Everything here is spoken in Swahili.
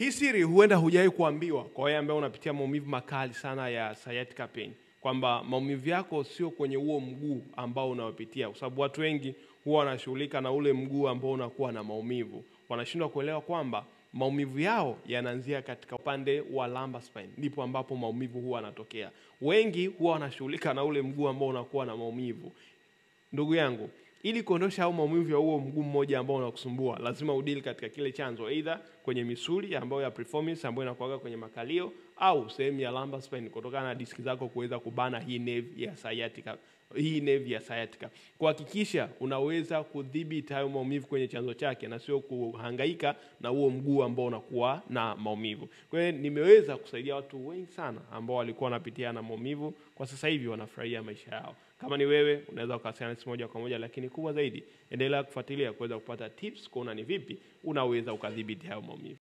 Hii siri huenda hujawahi kuambiwa kwa wewe ambaye unapitia maumivu makali sana ya sciatica pain, kwamba maumivu yako sio kwenye huo mguu ambao unaopitia, kwa sababu watu wengi huwa wanashughulika na ule mguu ambao unakuwa na maumivu. Wanashindwa kuelewa kwamba maumivu yao yanaanzia katika upande wa lumbar spine, ndipo ambapo maumivu huwa yanatokea. Wengi huwa wanashughulika na ule mguu ambao unakuwa na maumivu. Ndugu yangu, ili kuondosha au maumivu ya huo mguu mmoja ambao unakusumbua, lazima udili katika kile chanzo, either kwenye misuli ambayo ya preformis ambayo inakuwa kwenye makalio, au sehemu ya lumbar spine kutokana na diski zako kuweza kubana hii nerve ya sciatica. Kuhakikisha unaweza kudhibiti hayo maumivu kwenye chanzo chake na sio kuhangaika na huo mguu ambao unakuwa na maumivu. Kwa hiyo nimeweza kusaidia watu wengi sana ambao walikuwa wanapitia na maumivu, kwa sasa hivi wanafurahia maisha yao. Kama ni wewe, unaweza ukawasiliana nasi moja kwa moja, lakini kubwa zaidi, endelea kufuatilia kuweza kupata tips kuona ni vipi unaweza ukadhibiti hayo maumivu.